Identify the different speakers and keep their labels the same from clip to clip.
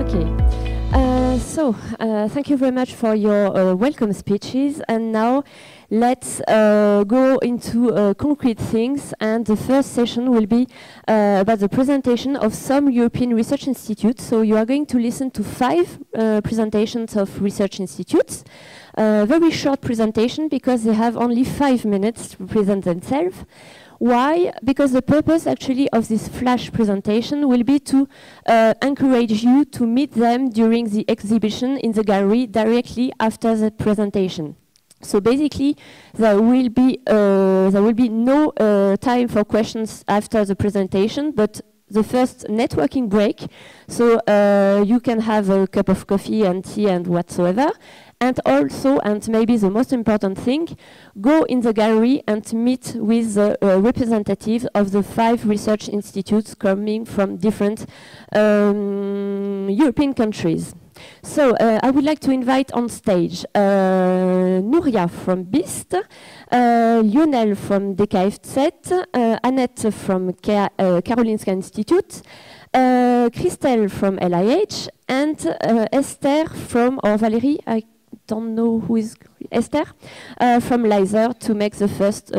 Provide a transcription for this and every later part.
Speaker 1: Okay. Thank you very much for your welcome speeches. And now let's go into concrete things. And the first session will be about the presentation of some European research institutes. So you are going to listen to 5 presentations of research institutes. Very short presentation because they have only 5 minutes to present themselves. Why? Because the purpose actually of this flash presentation will be to encourage you to meet them during the exhibition in the gallery directly after the presentation. So basically, there will be no time for questions after the presentation, but the first networking break. So you can have a cup of coffee and tea and whatsoever. And also, and maybe the most important thing, go in the gallery and meet with the representatives of the 5 research institutes coming from different European countries. So I would like to invite on stage Nuria from BIST, Lionel from DKFZ, Annette from Karolinska Institute, Christelle from LIH, and Esther from, or Valérie, I don't know who is Esther, from LISER to make the first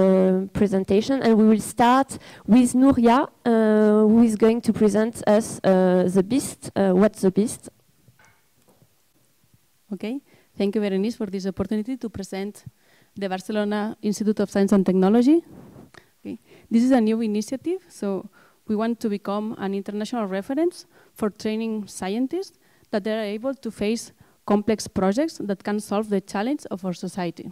Speaker 1: presentation. And we will start with Nuria, who is going to present us the BIST, what's the BIST.
Speaker 2: Okay, thank you, Berenice, for this opportunity to present the Barcelona Institute of Science and Technology. Okay. This is a new initiative, so we want to become an international reference for training scientists that they are able to face complex projects that can solve the challenge of our society.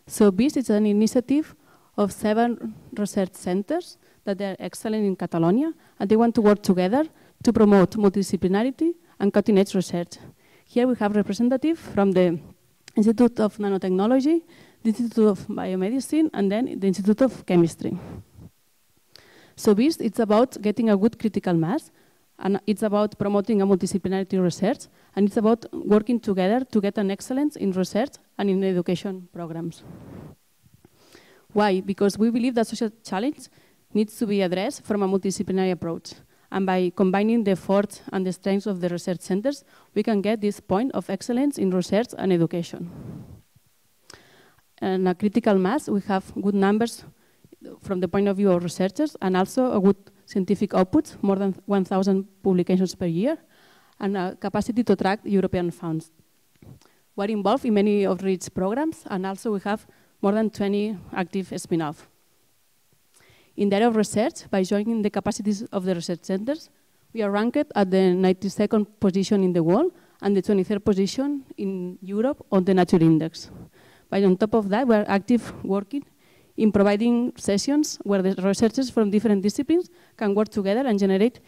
Speaker 2: So BIST is an initiative of 7 research centers that are excellent in Catalonia, and they want to work together to promote multidisciplinarity and cutting-edge research. Here we have representatives from the Institute of Nanotechnology, the Institute of Biomedicine, and then the Institute of Chemistry. So BIST, it's about getting a good critical mass, and it's about promoting a multidisciplinarity research, and it's about working together to get an excellence in research and in education programs. Why? Because we believe that social challenge needs to be addressed from a multidisciplinary approach. And by combining the efforts and the strengths of the research centers, we can get this point of excellence in research and education. And a critical mass, we have good numbers from the point of view of researchers, and also a good scientific output, more than 1,000 publications per year, and a capacity to attract European funds. We're involved in many outreach programs, and also we have more than 20 active spin-offs. In the area of research, by joining the capacities of the research centers, we are ranked at the 92nd position in the world and the 23rd position in Europe on the Nature Index. But on top of that, we are active working in providing sessions where the researchers from different disciplines can work together and generate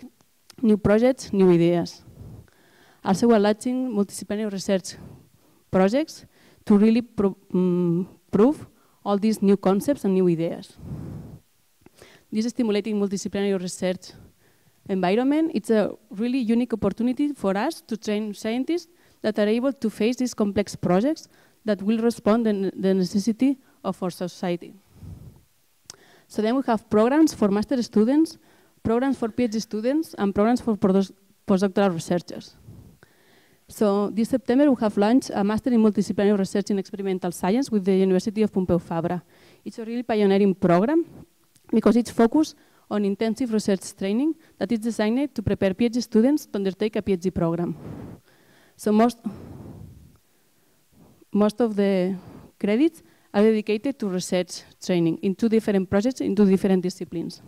Speaker 2: new projects, new ideas. Also, we're launching multidisciplinary research projects to really prove all these new concepts and new ideas. This stimulating multidisciplinary research environment, it's a really unique opportunity for us to train scientists that are able to face these complex projects that will respond to the necessity of our society. So then we have programs for master students, programs for PhD students, and programs for postdoctoral researchers. So this September, we have launched a Master in Multidisciplinary Research in Experimental Science with the University of Pompeu Fabra. It's a really pioneering program because it's focused on intensive research training that is designed to prepare PhD students to undertake a PhD program. So most of the credits are dedicated to research training in 2 different projects in 2 different disciplines.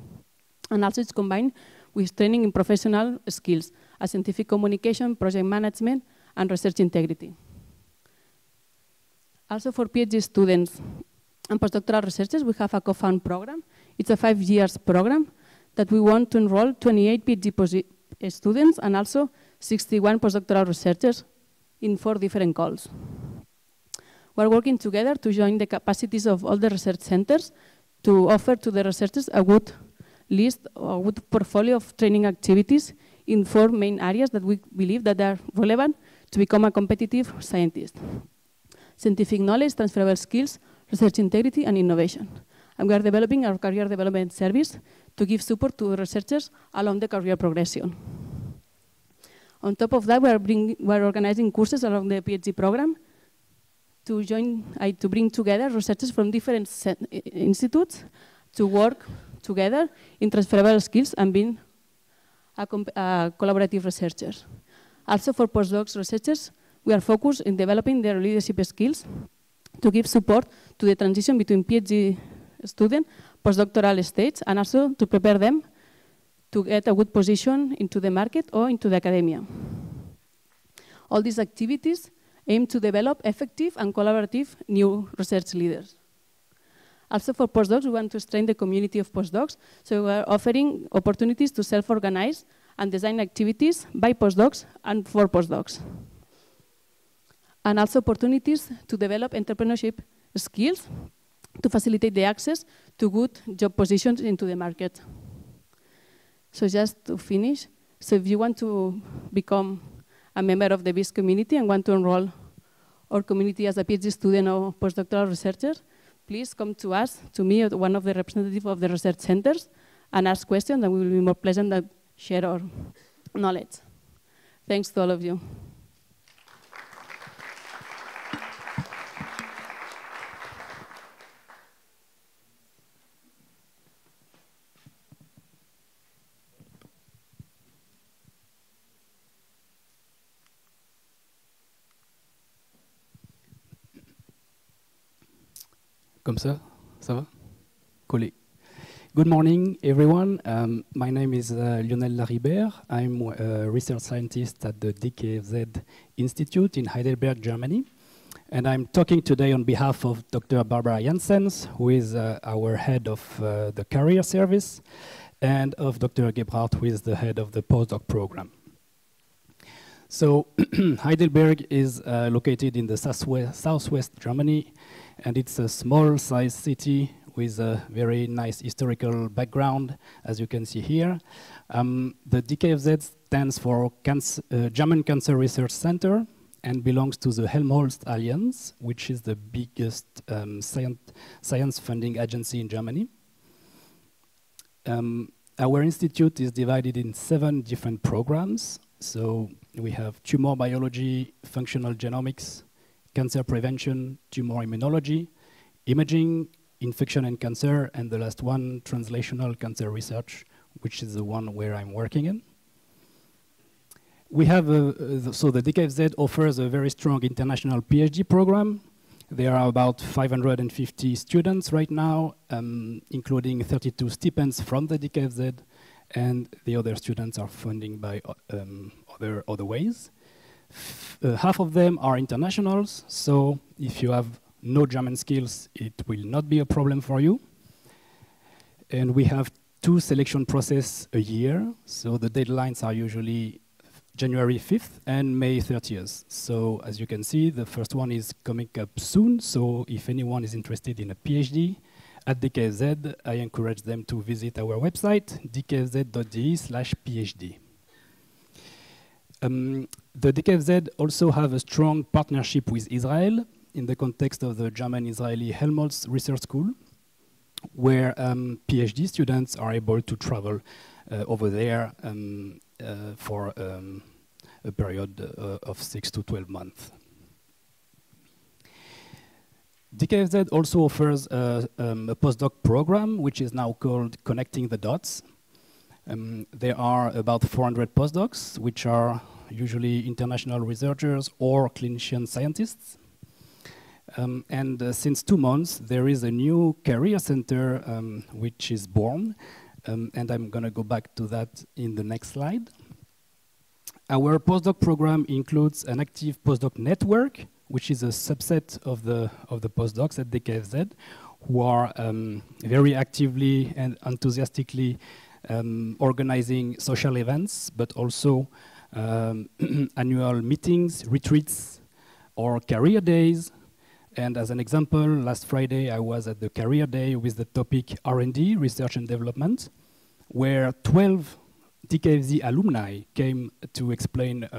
Speaker 2: And also it's combined with training in professional skills, as scientific communication, project management, and research integrity. Also for PhD students and postdoctoral researchers, we have a co-found program. It's a 5-year program that we want to enroll 28 PhD students and also 61 postdoctoral researchers in 4 different calls. We're working together to join the capacities of all the research centers to offer to the researchers a good list or a good portfolio of training activities in 4 main areas that we believe that are relevant to become a competitive scientist: scientific knowledge, transferable skills, research integrity, and innovation. And we are developing our career development service to give support to researchers along the career progression. On top of that, we're organizing courses around the PhD program to bring together researchers from different institutes to work together in transferable skills and being collaborative researchers. Also for postdocs researchers, we are focused in developing their leadership skills to give support to the transition between PhD student, postdoctoral stage, and also to prepare them to get a good position into the market or into the academia. All these activities aim to develop effective and collaborative new research leaders. Also for postdocs, we want to strengthen the community of postdocs, so we are offering opportunities to self-organize and design activities by postdocs and for postdocs. And also opportunities to develop entrepreneurship skills to facilitate the access to good job positions into the market. So just to finish, so if you want to become a member of the BIS community and want to enroll our community as a PhD student or postdoctoral researcher, please come to us, to me or to one of the representatives of the research centers, and ask questions, and we will be more pleasant to share our knowledge. Thanks to all of you.
Speaker 3: Comme ça? Ça va? Collé. Good morning, everyone. My name is Lionel Laribert. I'm a research scientist at the DKFZ Institute in Heidelberg, Germany. And I'm talking today on behalf of Dr. Barbara Janssens, who is our head of the career service, and of Dr. Gebhardt, who is the head of the postdoc program. So Heidelberg is located in the southwest Germany, and it's a small-sized city with a very nice historical background, as you can see here. The DKFZ stands for German Cancer Research Center and belongs to the Helmholtz Alliance, which is the biggest science funding agency in Germany. Our institute is divided in 7 different programs. So we have tumor biology, functional genomics, cancer prevention, tumor immunology, imaging, infection and cancer, and the last one, translational cancer research, which is the one where I'm working in. We have, so the DKFZ offers a very strong international PhD program. There are about 550 students right now, including 32 stipends from the DKFZ, and the other students are funded by other ways. Half of them are internationals, so if you have no German skills, it will not be a problem for you. And we have 2 selection processes a year, so the deadlines are usually January 5th and May 30th. So as you can see, the first one is coming up soon, so if anyone is interested in a PhD at DKFZ, I encourage them to visit our website, dkfz.de/phd. The DKFZ also have a strong partnership with Israel in the context of the German-Israeli Helmholtz Research School, where PhD students are able to travel over there for a period of 6 to 12 months. DKFZ also offers a postdoc program, which is now called Connecting the Dots. There are about 400 postdocs, which are usually international researchers or clinician scientists. Since 2 months, there is a new career center which is born, and I'm going to go back to that in the next slide. Our postdoc program includes an active postdoc network, which is a subset of the postdocs at DKFZ, who are very actively and enthusiastically organizing social events, but also annual meetings, retreats, or career days. And as an example, last Friday I was at the career day with the topic R&D, research and development, where 12 DKFZ alumni came to explain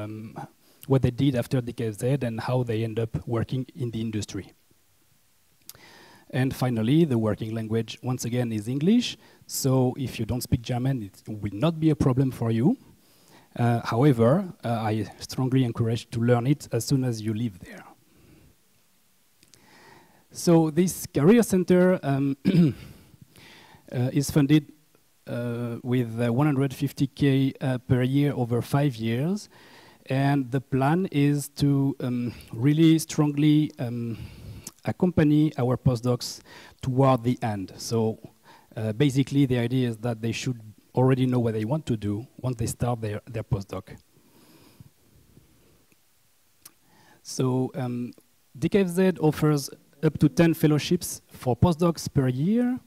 Speaker 3: what they did after DKFZ and how they end up working in the industry. And finally, the working language, once again, is English. So if you don't speak German, it will not be a problem for you. However, I strongly encourage to learn it as soon as you live there. So this career center is funded with 150K per year over 5 years. And the plan is to really strongly accompany our postdocs toward the end. So basically, the idea is that they should already know what they want to do once they start their postdoc. So DKFZ offers up to 10 fellowships for postdocs per year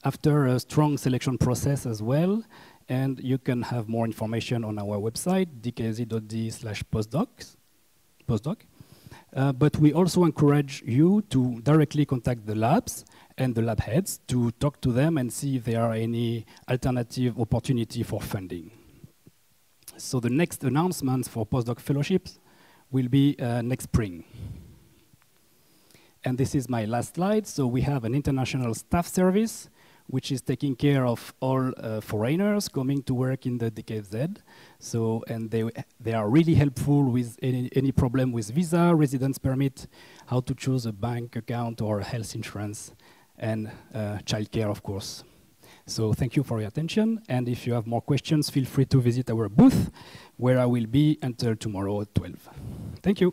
Speaker 3: after a strong selection process as well. And you can have more information on our website, dkfz.de/postdoc. But we also encourage you to directly contact the labs and the lab heads to talk to them and see if there are any alternative opportunity for funding. So the next announcements for postdoc fellowships will be next spring. And this is my last slide. So we have an international staff service which is taking care of all foreigners coming to work in the DKFZ. So, and they are really helpful with any problem with visa, residence permit, how to choose a bank account or health insurance, and childcare, of course. So thank you for your attention. And if you have more questions, feel free to visit our booth, where I will be until tomorrow at 12. Thank you.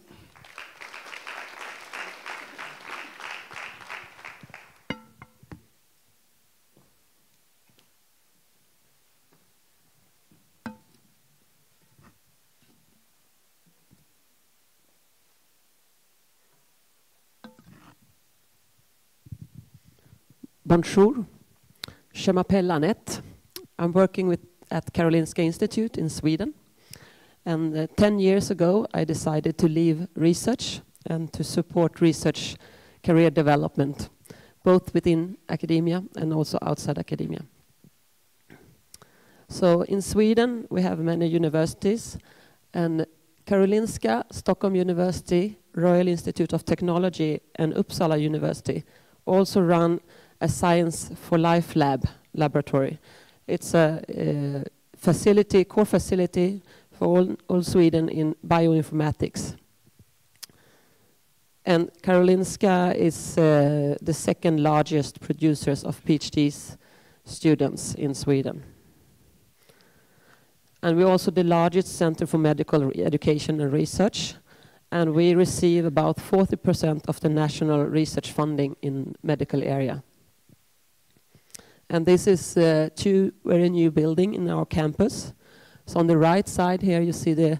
Speaker 4: Bonjour, je m'appelle Annette. I'm working at Karolinska Institute in Sweden. And 10 years ago, I decided to leave research and to support research career development, both within academia and also outside academia. So in Sweden, we have many universities, and Karolinska, Stockholm University, Royal Institute of Technology, and Uppsala University also run a Science for Life laboratory. It's a core facility for all Sweden in bioinformatics. And Karolinska is the second largest producers of PhD students in Sweden. And we're also the largest center for medical education and research. And we receive about 40% of the national research funding in medical area. And this is two very new building in our campus. So on the right side here, you see the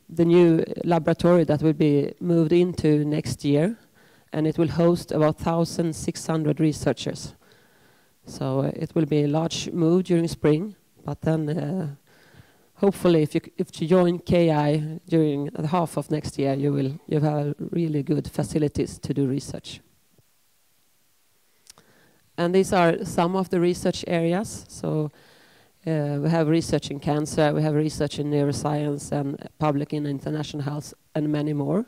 Speaker 4: new laboratory that will be moved into next year, and it will host about 1,600 researchers. So it will be a large move during spring, but then hopefully, if you join KI during the half of next year, you have really good facilities to do research. And these are some of the research areas. So we have research in cancer, we have research in neuroscience and public and international health, and many more.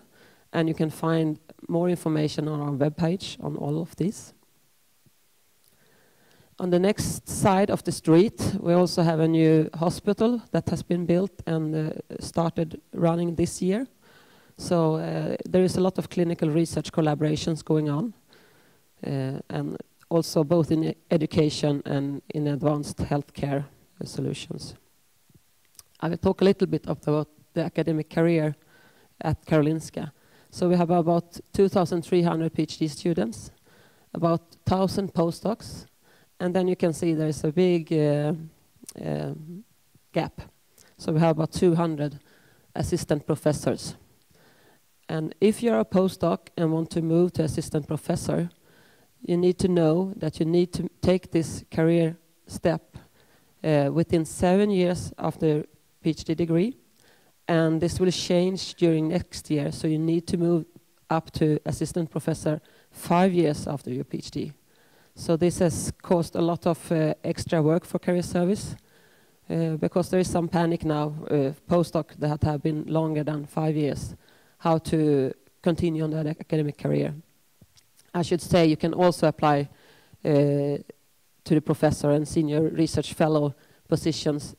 Speaker 4: And you can find more information on our webpage on all of these. On the next side of the street, we also have a new hospital that has been built and started running this year. So there is a lot of clinical research collaborations going on. And also both in education and in advanced healthcare solutions. I will talk a little bit about the academic career at Karolinska. So we have about 2,300 PhD students, about 1,000 postdocs, and then you can see there is a big gap. So we have about 200 assistant professors. And if you're a postdoc and want to move to assistant professor, you need to know that you need to take this career step within 7 years after PhD degree, and this will change during next year, so you need to move up to assistant professor 5 years after your PhD. So this has caused a lot of extra work for career service, because there is some panic now, postdoc that have been longer than 5 years, how to continue on that academic career. I should say you can also apply to the professor and senior research fellow positions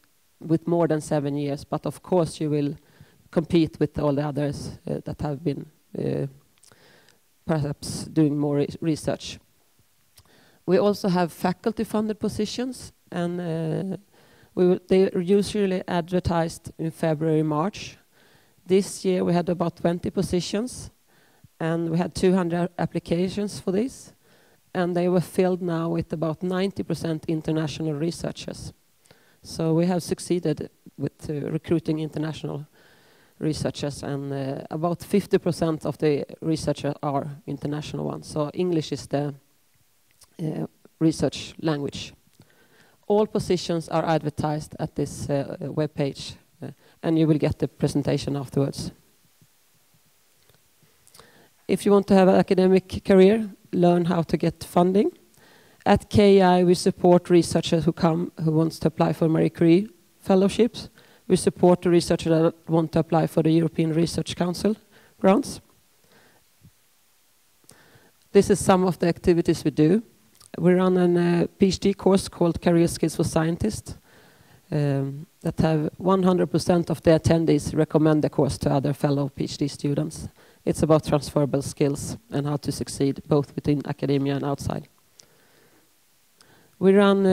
Speaker 4: with more than 7 years, but of course you will compete with all the others that have been perhaps doing more research. We also have faculty-funded positions, and they are usually advertised in February, March. This year we had about 20 positions, and we had 200 applications for this, and they were filled now with about 90% international researchers. So we have succeeded with recruiting international researchers, and about 50% of the researchers are international ones. So English is the research language. All positions are advertised at this web page, and you will get the presentation afterwards. If you want to have an academic career, learn how to get funding. At KI, we support researchers who wants to apply for Marie Curie fellowships. We support the researchers that want to apply for the European Research Council grants. This is some of the activities we do. We run a PhD course called Career Skills for Scientists that have 100% of the attendees recommend the course to other fellow PhD students. It's about transferable skills and how to succeed both within academia and outside. We run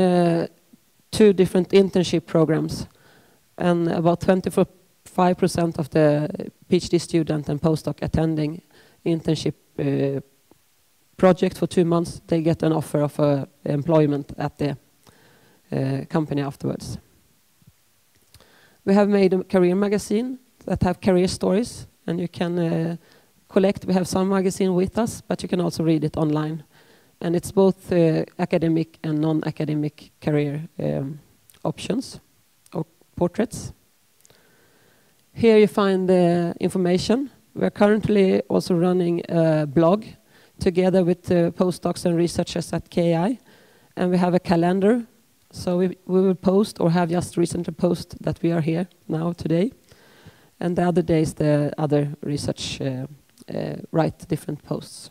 Speaker 4: 2 different internship programs, and about 25% of the PhD student and postdoc attending internship project for 2 months, they get an offer of employment at the company afterwards. We have made a career magazine that have career stories, and you can collect. We have some magazine with us, but you can also read it online. And it's both academic and non-academic career options or portraits. Here you find the information. We're currently also running a blog together with postdocs and researchers at KI, and we have a calendar. So we will post, or have just recently posted, that we are here now today. And the other days the other research write different posts.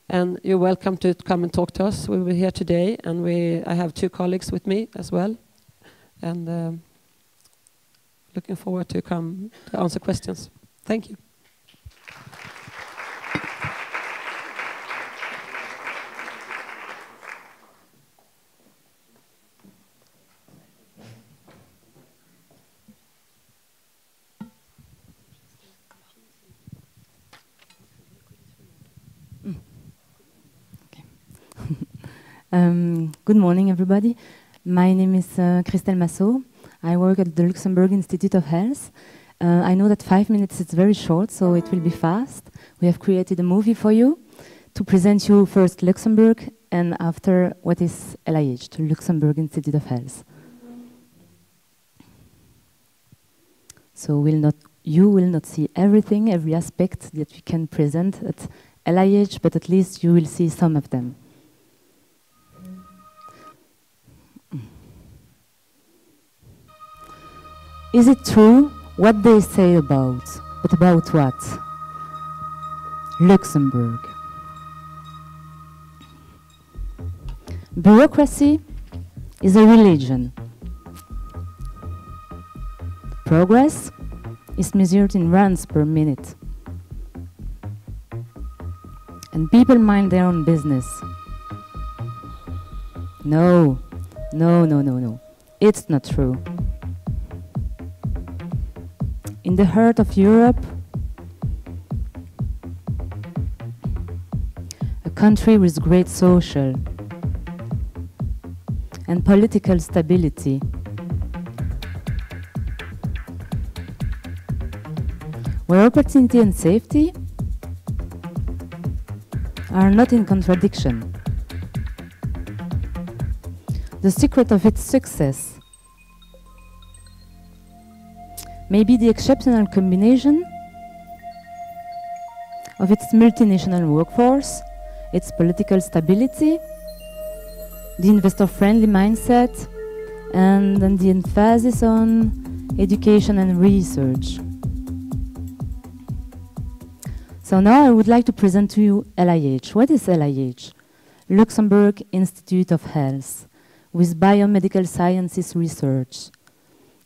Speaker 4: And you're welcome to come and talk to us. We will be here today, and I have 2 colleagues with me as well. And looking forward to come to answer questions. Thank you.
Speaker 5: Good morning, everybody. My name is Christelle Massot. I work at the Luxembourg Institute of Health. I know that 5 minutes is very short, so it will be fast. We have created a movie for you to present you first Luxembourg, and after what is LIH, the Luxembourg Institute of Health. So you will not see everything, every aspect that we can present at LIH, but at least you will see some of them. Is it true what they say about? But about what? Luxembourg. Bureaucracy is a religion. Progress is measured in runs per minute. And people mind their own business. No, no, no, no, no. It's not true. In the heart of Europe, a country with great social and political stability, where opportunity and safety are not in contradiction. The secret of its success may be the exceptional combination of its multinational workforce, its political stability, the investor-friendly mindset, and then the emphasis on education and research. So now I would like to present to you LIH. What is LIH? Luxembourg Institute of Health. with biomedical sciences research.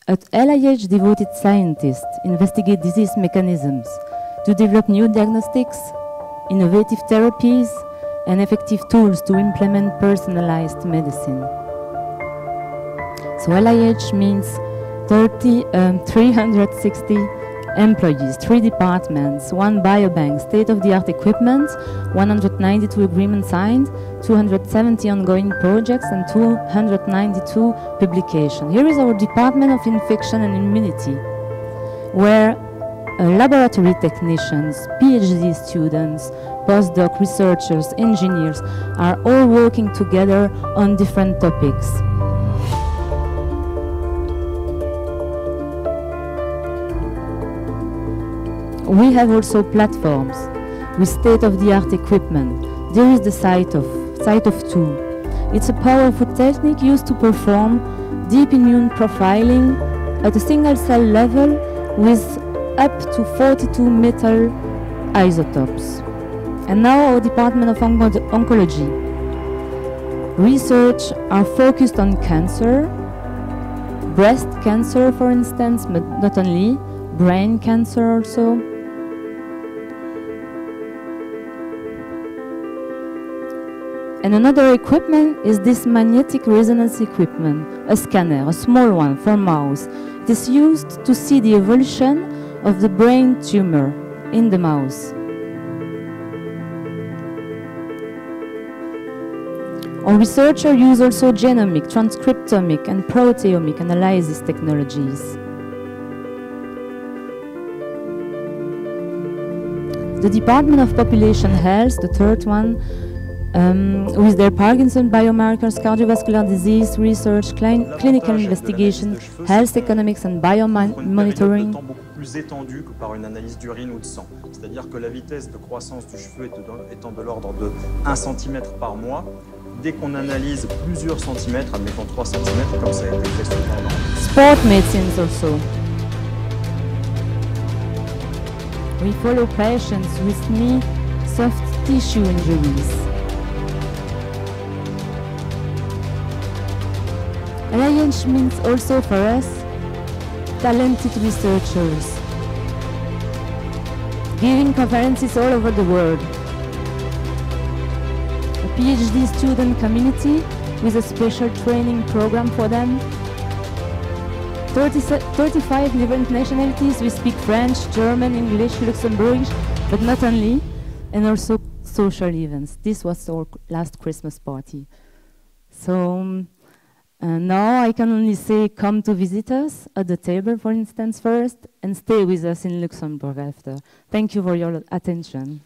Speaker 5: At LIH, devoted scientists investigate disease mechanisms to develop new diagnostics, innovative therapies, and effective tools to implement personalized medicine. So LIH means 360 employees, 3 departments, 1 biobank, state-of-the-art equipment, 192 agreements signed, 270 ongoing projects, and 292 publications. Here is our Department of Infection and Immunity, where laboratory technicians, PhD students, postdoc researchers, engineers are all working together on different topics. We have also platforms with state-of-the-art equipment. There is the site of 2. It's a powerful technique used to perform deep immune profiling at a single cell level with up to 42 metal isotopes. And now our Department of Oncology. Research are focused on cancer, breast cancer for instance, but not only, brain cancer also. And another equipment is this magnetic resonance equipment, a scanner, a small one for mouse. It is used to see the evolution of the brain tumor in the mouse. Our researchers use also genomic, transcriptomic, and proteomic analysis technologies. The Department of Population Health, the third one, with their Parkinson biomarkers, cardiovascular disease research, clinical investigation, health economics and biomonitoring.
Speaker 6: Plus étendue que par une analyse d'urine ou de sang. C'est-à-dire que la vitesse de croissance du cheveu étant de l'ordre de 1 cm par mois, dès qu'on analyse plusieurs centimètres, admettons 3 cm, comme ça a été fait souvent dans...
Speaker 5: Sport medicine also. We follow patients with knee soft tissue injuries. LIH means also for us talented researchers, giving conferences all over the world. A PhD student community with a special training program for them. 35 different nationalities. We speak French, German, English, Luxembourgish, but not only, and also social events. This was our last Christmas party. So now I can only say come to visit us at the table, for instance, first, and stay with us in Luxembourg after. Thank you for your attention.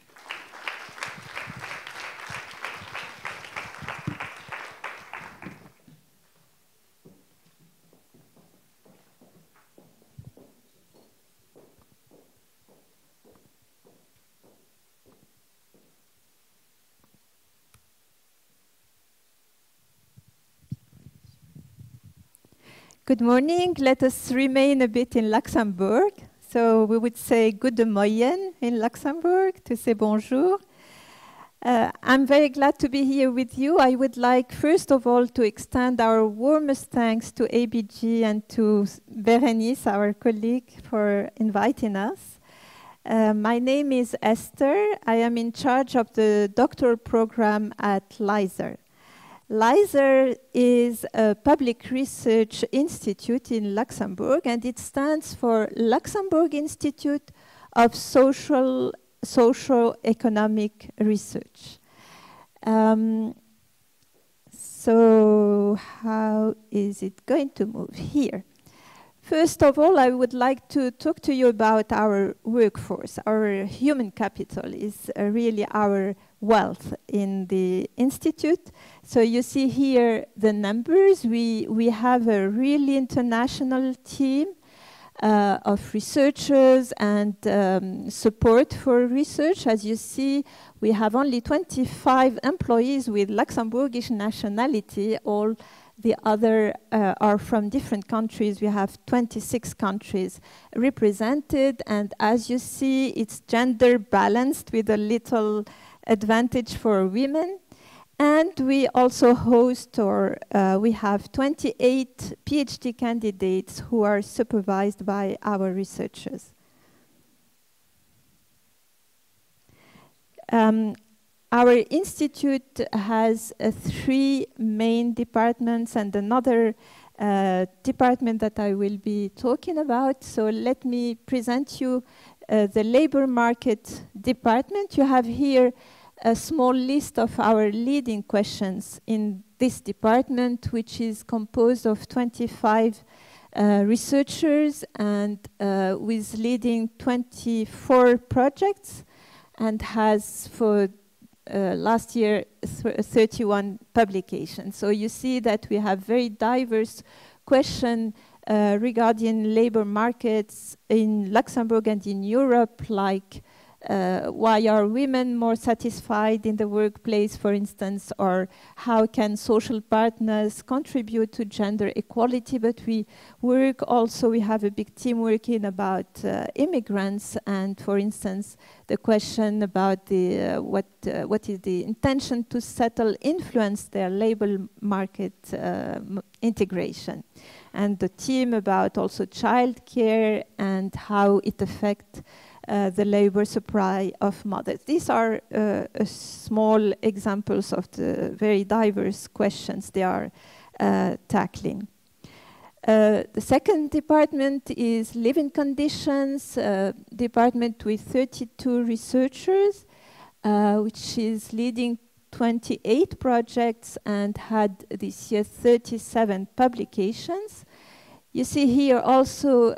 Speaker 7: Good morning. Let us remain a bit in Luxembourg. So we would say Gute Morgen in Luxembourg to say bonjour. I'm very glad to be here with you. I would like, first of all, to extend our warmest thanks to ABG and to Berenice, our colleague, for inviting us. My name is Esther. I am in charge of the doctoral program at LISER. LISER is a public research institute in Luxembourg, and it stands for Luxembourg Institute of Socio-Economic Research. So how is it going to move here? First of all, I would like to talk to you about our workforce. Our human capital is really our wealth in the institute. So you see here the numbers. We have a really international team of researchers and support for research. As you see, we have only 25 employees with Luxembourgish nationality. All the other are from different countries. We have 26 countries represented, and as you see, it's gender balanced with a little advantage for women. And we also host, or we have 28 PhD candidates who are supervised by our researchers. Our institute has 3 main departments and another department that I will be talking about. So let me present you the labor market department. You have here a small list of our leading questions in this department, which is composed of 25 researchers and with leading 24 projects, and has for last year 31 publications. So you see that we have very diverse questions regarding labor markets in Luxembourg and in Europe, like why are women more satisfied in the workplace, for instance, or how can social partners contribute to gender equality. But we work also, we have a big team working about immigrants, and for instance, the question about the what is the intention to settle influence their labor market integration, and the team about also childcare and how it affects the labor supply of mothers. These are small examples of the very diverse questions they are tackling. The second department is living conditions, department with 32 researchers, which is leading 28 projects and had this year 37 publications. You see here also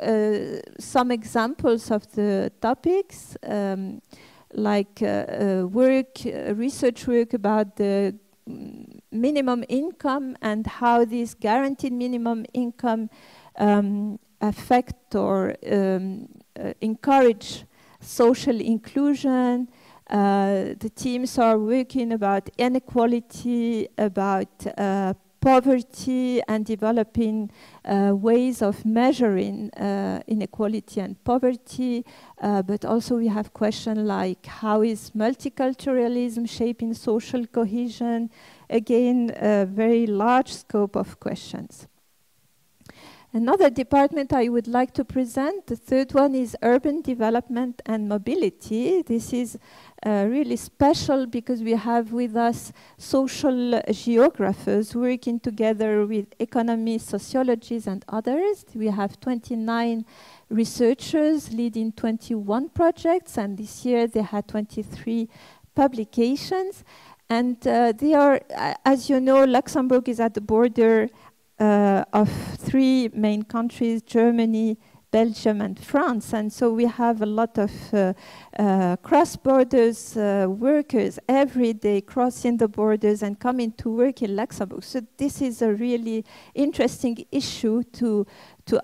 Speaker 7: some examples of the topics, like research work about the minimum income and how this guaranteed minimum income affect or encourage social inclusion. The teams are working about inequality, about poverty, and developing ways of measuring inequality and poverty. But also we have questions like how is multiculturalism shaping social cohesion? Again, a very large scope of questions. Another department I would like to present, the third one, is urban development and mobility. This is really special because we have with us social geographers working together with economy, sociologists, and others. We have 29 researchers leading 21 projects, and this year they had 23 publications. And they are, as you know, Luxembourg is at the border of 3 main countries, Germany, Belgium, and France. And so we have a lot of cross-borders workers every day crossing the borders and coming to work in Luxembourg. So this is a really interesting issue to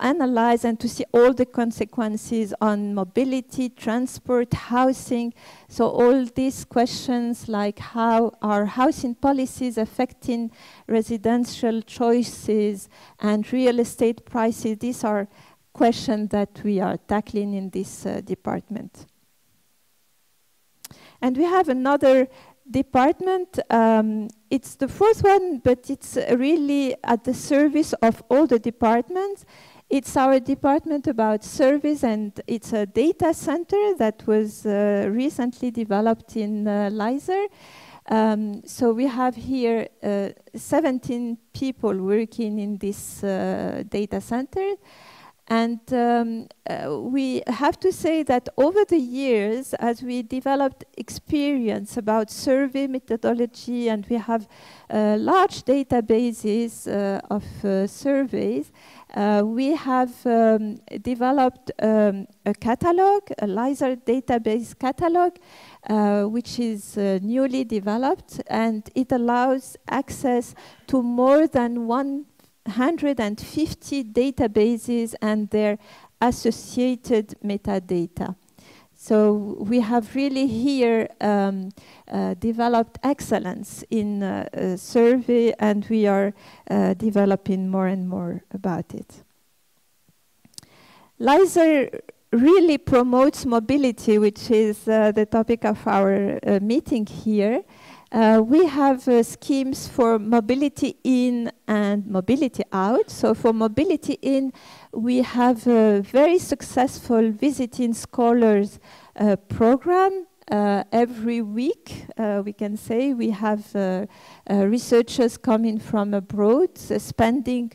Speaker 7: analyze and to see all the consequences on mobility, transport, housing. So all these questions like how are housing policies affecting residential choices and real estate prices, these are questions that we are tackling in this department. And we have another department. It's the fourth one, but it's really at the service of all the departments. It's our department about service, and it's a data center that was recently developed in Leisure. So we have here 17 people working in this data center. And we have to say that over the years, as we developed experience about survey methodology, and we have large databases of surveys, we have developed a catalog, a LISA database catalog, which is newly developed, and it allows access to more than 150 databases and their associated metadata. So we have really here developed excellence in survey, and we are developing more and more about it. LISA really promotes mobility, which is the topic of our meeting here. We have schemes for mobility in and mobility out. So for mobility in, we have a very successful Visiting Scholars program. Every week, we can say, we have researchers coming from abroad, spending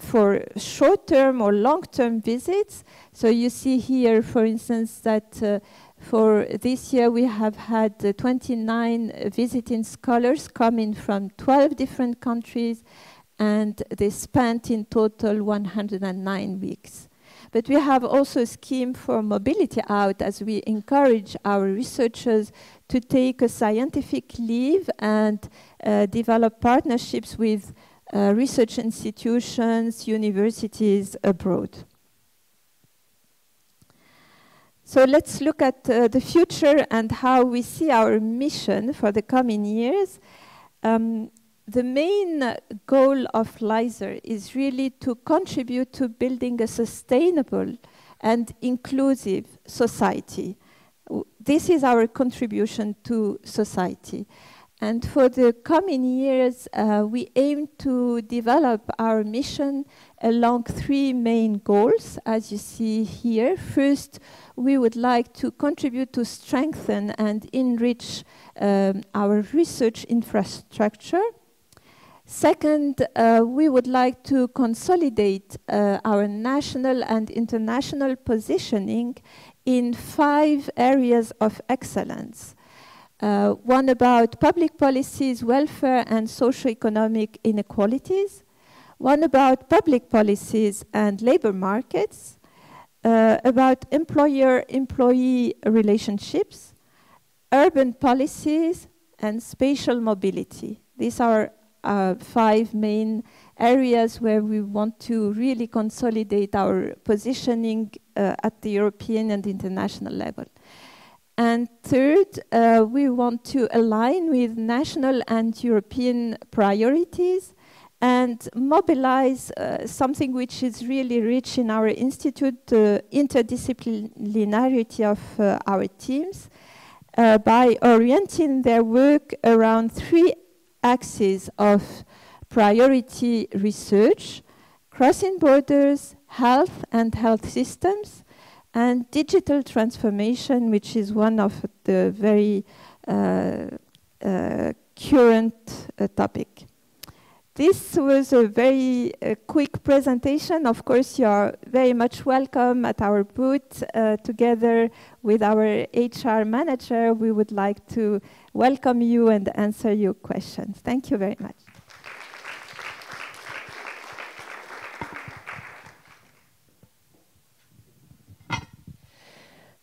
Speaker 7: for short-term or long-term visits. So you see here, for instance, that for this year we have had 29 visiting scholars coming from 12 different countries, and they spent in total 109 weeks. But we have also a scheme for mobility out, as we encourage our researchers to take a scientific leave and develop partnerships with research institutions, universities abroad. So let's look at the future and how we see our mission for the coming years. The main goal of LISER is really to contribute to building a sustainable and inclusive society. This is our contribution to society. And for the coming years, we aim to develop our mission along 3 main goals, as you see here. First, we would like to contribute to strengthen and enrich our research infrastructure. Second, we would like to consolidate our national and international positioning in 5 areas of excellence. One about public policies, welfare and socio-economic inequalities. One about public policies and labor markets. About employer-employee relationships, urban policies, and spatial mobility. These are 5 main areas where we want to really consolidate our positioning at the European and international level. And third, we want to align with national and European priorities and mobilize something which is really rich in our institute, the interdisciplinarity of our teams, by orienting their work around 3 axes of priority research: crossing borders, health and health systems, and digital transformation, which is one of the very current topic. This was a very quick presentation. Of course, you are very much welcome at our booth. Together with our HR manager, we would like to welcome you and answer your questions. Thank you very much.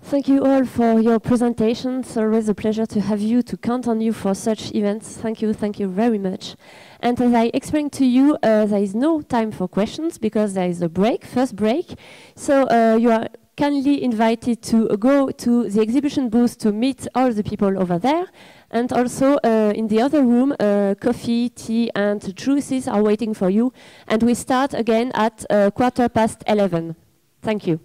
Speaker 1: Thank you all for your presentation. It's always a pleasure to have you, to count on you for such events. Thank you very much. And as I explained to you, there is no time for questions because there is a break, first break. So you are kindly invited to go to the exhibition booth to meet all the people over there. And also in the other room, coffee, tea, and juices are waiting for you. And we start again at 11:15. Thank you.